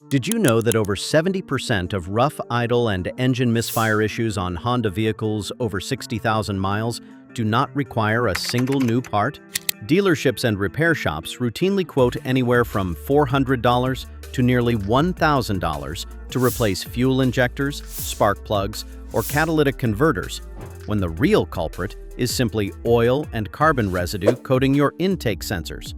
Did you know that over 70% of rough, idle, and engine misfire issues on Honda vehicles over 60,000 miles do not require a single new part? Dealerships and repair shops routinely quote anywhere from $400 to nearly $1,000 to replace fuel injectors, spark plugs, or catalytic converters, when the real culprit is simply oil and carbon residue coating your intake sensors.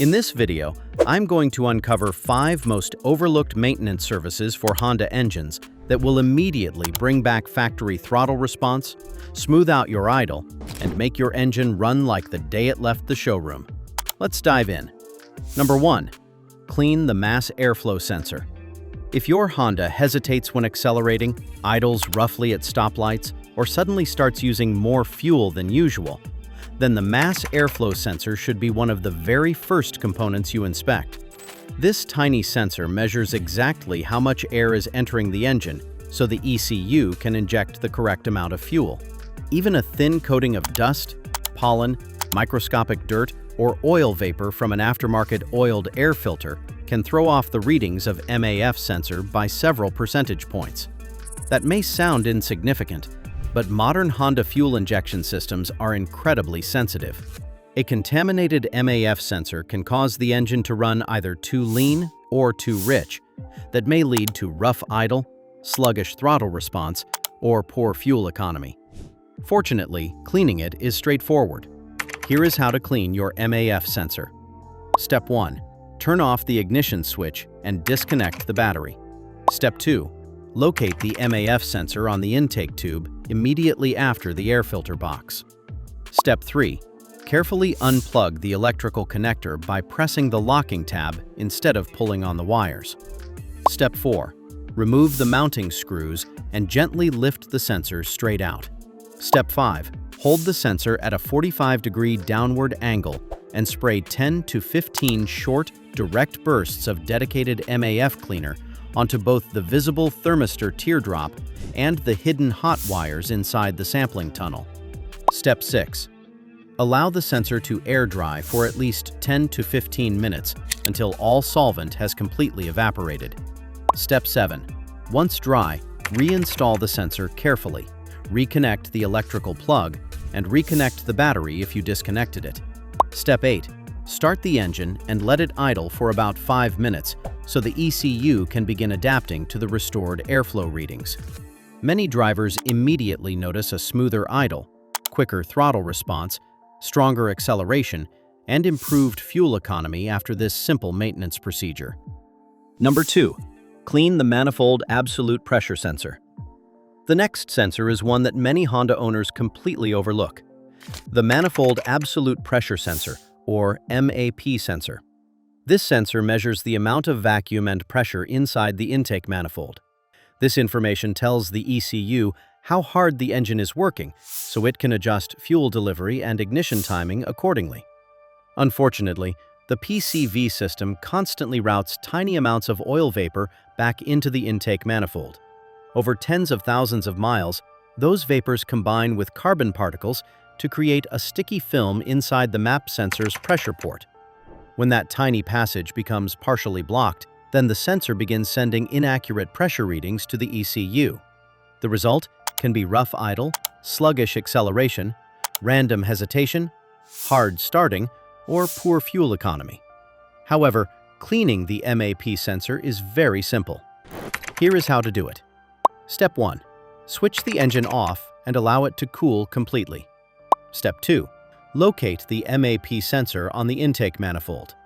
In this video, I'm going to uncover 5 most overlooked maintenance services for Honda engines that will immediately bring back factory throttle response, smooth out your idle, and make your engine run like the day it left the showroom. Let's dive in. Number 1. Clean the mass airflow sensor. If your Honda hesitates when accelerating, idles roughly at stoplights, or suddenly starts using more fuel than usual, then the mass airflow sensor should be one of the very first components you inspect. This tiny sensor measures exactly how much air is entering the engine, so the ECU can inject the correct amount of fuel. Even a thin coating of dust, pollen, microscopic dirt, or oil vapor from an aftermarket oiled air filter can throw off the readings of MAF sensor by several percentage points. That may sound insignificant, but modern Honda fuel injection systems are incredibly sensitive. A contaminated MAF sensor can cause the engine to run either too lean or too rich. That may lead to rough idle, sluggish throttle response, or poor fuel economy. Fortunately, cleaning it is straightforward. Here is how to clean your MAF sensor. Step 1. Turn off the ignition switch and disconnect the battery. Step 2. Locate the MAF sensor on the intake tube immediately after the air filter box. Step 3. Carefully unplug the electrical connector by pressing the locking tab instead of pulling on the wires. Step 4. Remove the mounting screws and gently lift the sensor straight out. Step 5. Hold the sensor at a 45-degree downward angle and spray 10 to 15 short, direct bursts of dedicated MAF cleaner onto both the visible thermistor teardrop and the hidden hot wires inside the sampling tunnel. Step 6. Allow the sensor to air dry for at least 10 to 15 minutes until all solvent has completely evaporated. Step 7. Once dry, reinstall the sensor carefully, reconnect the electrical plug, and reconnect the battery if you disconnected it. Step 8. Start the engine and let it idle for about 5 minutes so the ECU can begin adapting to the restored airflow readings. Many drivers immediately notice a smoother idle, quicker throttle response, stronger acceleration, and improved fuel economy after this simple maintenance procedure. Number 2. Clean the manifold absolute pressure sensor. The next sensor is one that many Honda owners completely overlook: the manifold absolute pressure sensor, or MAP sensor. This sensor measures the amount of vacuum and pressure inside the intake manifold. This information tells the ECU how hard the engine is working, so it can adjust fuel delivery and ignition timing accordingly. Unfortunately, the PCV system constantly routes tiny amounts of oil vapor back into the intake manifold. Over tens of thousands of miles, those vapors combine with carbon particles to create a sticky film inside the MAP sensor's pressure port. When that tiny passage becomes partially blocked, then the sensor begins sending inaccurate pressure readings to the ECU. The result can be rough idle, sluggish acceleration, random hesitation, hard starting, or poor fuel economy. However, cleaning the MAP sensor is very simple. Here is how to do it. Step 1. Switch the engine off and allow it to cool completely. Step 2. Locate the MAP sensor on the intake manifold.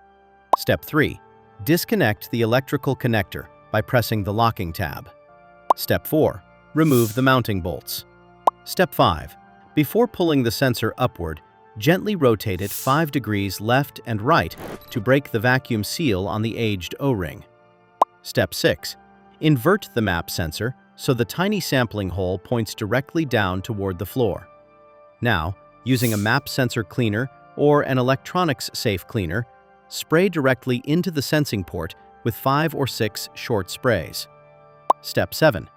Step 3. Disconnect the electrical connector by pressing the locking tab. Step 4. Remove the mounting bolts. Step 5. Before pulling the sensor upward, gently rotate it 5 degrees left and right to break the vacuum seal on the aged O-ring. Step 6. Invert the MAP sensor so the tiny sampling hole points directly down toward the floor. Now, using a MAP sensor cleaner or an electronics-safe cleaner, spray directly into the sensing port with 5 or 6 short sprays. Step 7.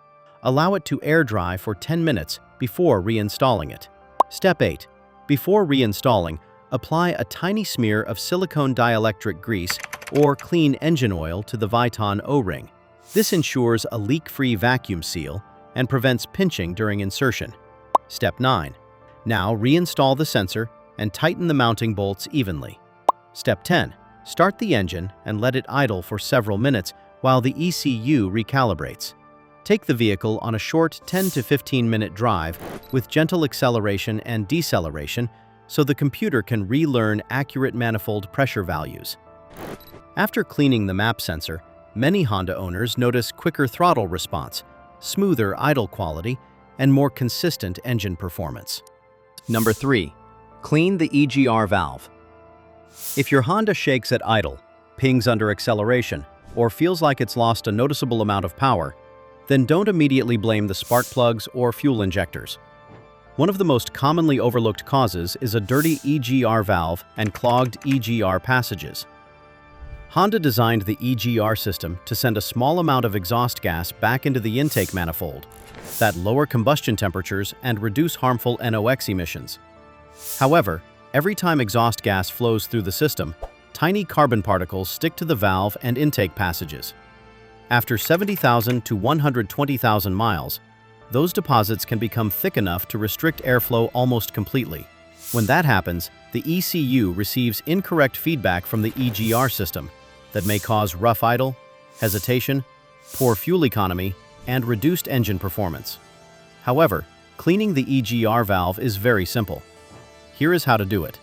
Allow it to air dry for 10 minutes before reinstalling it. Step 8. Before reinstalling, apply a tiny smear of silicone dielectric grease or clean engine oil to the Viton O-ring. This ensures a leak-free vacuum seal and prevents pinching during insertion. Step 9. Now reinstall the sensor and tighten the mounting bolts evenly. Step 10. Start the engine and let it idle for several minutes while the ECU recalibrates. Take the vehicle on a short 10 to 15-minute drive with gentle acceleration and deceleration so the computer can relearn accurate manifold pressure values. After cleaning the map sensor, many Honda owners notice quicker throttle response, smoother idle quality, and more consistent engine performance. Number 3. Clean the EGR valve. If your Honda shakes at idle, pings under acceleration, or feels like it's lost a noticeable amount of power, then don't immediately blame the spark plugs or fuel injectors. One of the most commonly overlooked causes is a dirty EGR valve and clogged EGR passages. Honda designed the EGR system to send a small amount of exhaust gas back into the intake manifold that lower combustion temperatures and reduce harmful NOx emissions. However, every time exhaust gas flows through the system, tiny carbon particles stick to the valve and intake passages. After 70,000 to 120,000 miles, those deposits can become thick enough to restrict airflow almost completely. When that happens, the ECU receives incorrect feedback from the EGR system that may cause rough idle, hesitation, poor fuel economy, and reduced engine performance. However, cleaning the EGR valve is very simple. Here is how to do it.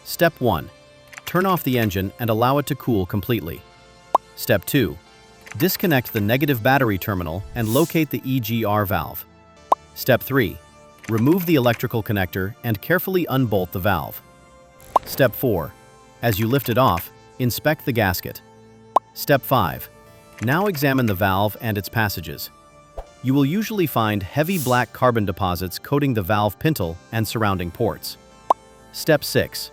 Step 1. Turn off the engine and allow it to cool completely. Step 2. Disconnect the negative battery terminal and locate the EGR valve. Step 3. Remove the electrical connector and carefully unbolt the valve. Step 4. As you lift it off, inspect the gasket. Step 5. Now examine the valve and its passages. You will usually find heavy black carbon deposits coating the valve pintle and surrounding ports. Step 6.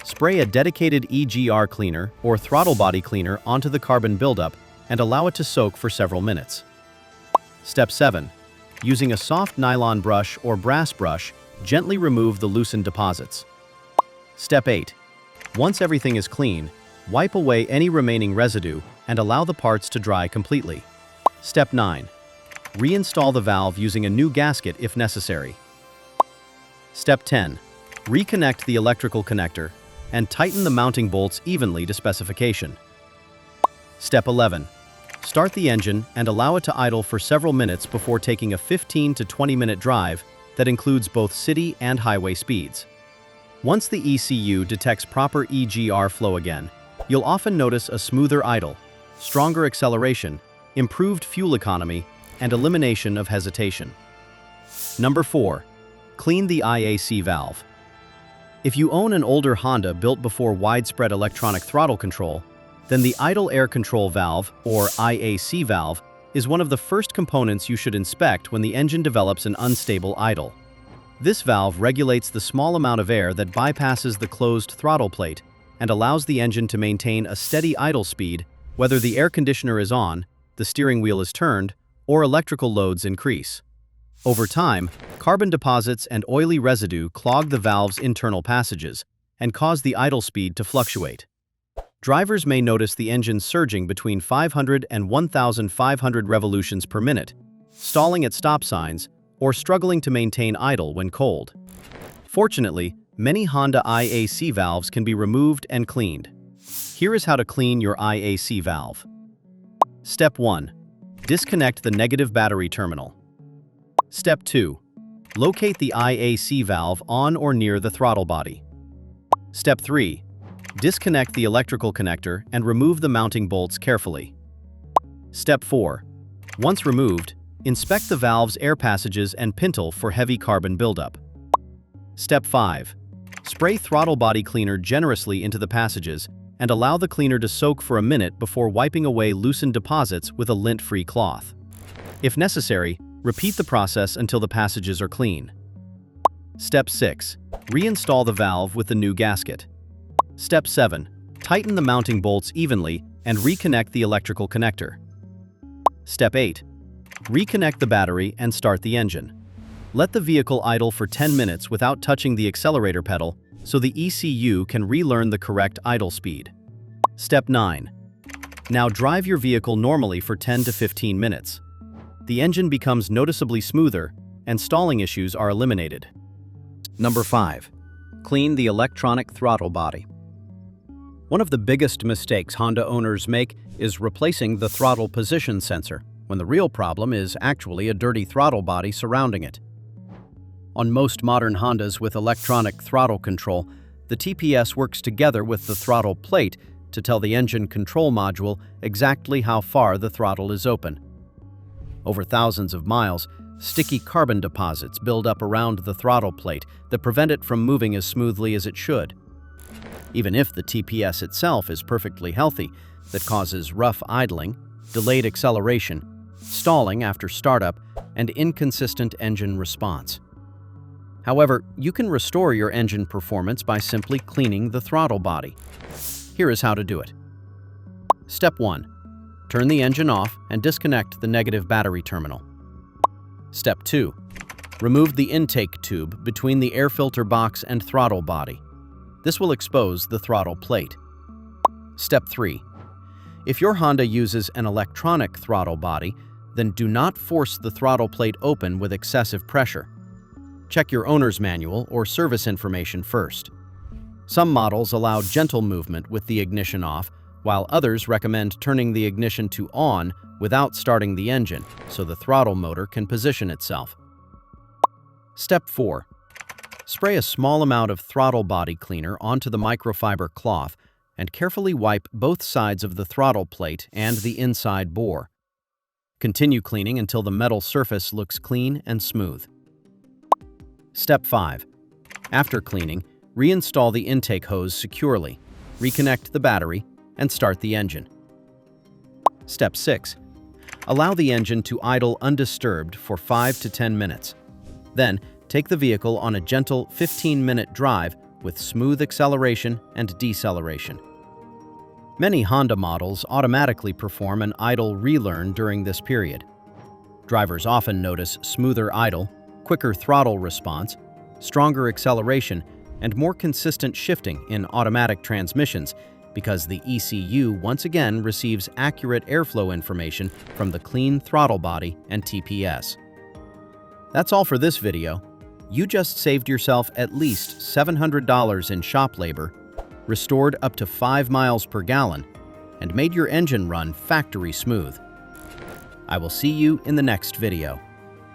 Spray a dedicated EGR cleaner or throttle body cleaner onto the carbon buildup and allow it to soak for several minutes. Step 7. Using a soft nylon brush or brass brush, gently remove the loosened deposits. Step 8. Once everything is clean, wipe away any remaining residue and allow the parts to dry completely. Step 9. Reinstall the valve using a new gasket if necessary. Step 10. Reconnect the electrical connector and tighten the mounting bolts evenly to specification. Step 11. Start the engine and allow it to idle for several minutes before taking a 15 to 20-minute drive that includes both city and highway speeds. Once the ECU detects proper EGR flow again, you'll often notice a smoother idle, stronger acceleration, improved fuel economy, and elimination of hesitation. Number 4. Clean the IAC valve. If you own an older Honda built before widespread electronic throttle control, then the idle air control valve, or IAC valve, is one of the first components you should inspect when the engine develops an unstable idle. This valve regulates the small amount of air that bypasses the closed throttle plate and allows the engine to maintain a steady idle speed whether the air conditioner is on, the steering wheel is turned, or electrical loads increase. Over time, carbon deposits and oily residue clog the valve's internal passages and cause the idle speed to fluctuate. Drivers may notice the engine surging between 500 and 1,500 revolutions per minute, stalling at stop signs, or struggling to maintain idle when cold. Fortunately, many Honda IAC valves can be removed and cleaned. Here is how to clean your IAC valve. Step 1. Disconnect the negative battery terminal. Step 2. Locate the IAC valve on or near the throttle body. Step 3. Disconnect the electrical connector and remove the mounting bolts carefully. Step 4. Once removed, inspect the valve's air passages and pintle for heavy carbon buildup. Step 5. Spray throttle body cleaner generously into the passages and allow the cleaner to soak for a minute before wiping away loosened deposits with a lint-free cloth. If necessary, repeat the process until the passages are clean. Step 6. Reinstall the valve with the new gasket. Step 7. Tighten the mounting bolts evenly and reconnect the electrical connector. Step 8. Reconnect the battery and start the engine. Let the vehicle idle for 10 minutes without touching the accelerator pedal so the ECU can relearn the correct idle speed. Step 9. Now drive your vehicle normally for 10 to 15 minutes. The engine becomes noticeably smoother, and stalling issues are eliminated. Number 5. Clean the electronic throttle body. One of the biggest mistakes Honda owners make is replacing the throttle position sensor, when the real problem is actually a dirty throttle body surrounding it. On most modern Hondas with electronic throttle control, the TPS works together with the throttle plate to tell the engine control module exactly how far the throttle is open. Over thousands of miles, sticky carbon deposits build up around the throttle plate that prevent it from moving as smoothly as it should. Even if the TPS itself is perfectly healthy, that causes rough idling, delayed acceleration, stalling after startup, and inconsistent engine response. However, you can restore your engine performance by simply cleaning the throttle body. Here is how to do it. Step 1. Turn the engine off and disconnect the negative battery terminal. Step 2. Remove the intake tube between the air filter box and throttle body. This will expose the throttle plate. Step 3. If your Honda uses an electronic throttle body, then do not force the throttle plate open with excessive pressure. Check your owner's manual or service information first. Some models allow gentle movement with the ignition off, while others recommend turning the ignition to on without starting the engine, so the throttle motor can position itself. Step 4. Spray a small amount of throttle body cleaner onto the microfiber cloth and carefully wipe both sides of the throttle plate and the inside bore. Continue cleaning until the metal surface looks clean and smooth. Step 5. After cleaning, reinstall the intake hose securely, reconnect the battery, and start the engine. Step 6. Allow the engine to idle undisturbed for 5 to 10 minutes. Then, take the vehicle on a gentle 15-minute drive with smooth acceleration and deceleration. Many Honda models automatically perform an idle relearn during this period. Drivers often notice smoother idle, quicker throttle response, stronger acceleration, and more consistent shifting in automatic transmissions because the ECU once again receives accurate airflow information from the clean throttle body and TPS. That's all for this video. You just saved yourself at least $700 in shop labor, restored up to 5 miles per gallon, and made your engine run factory smooth. I will see you in the next video.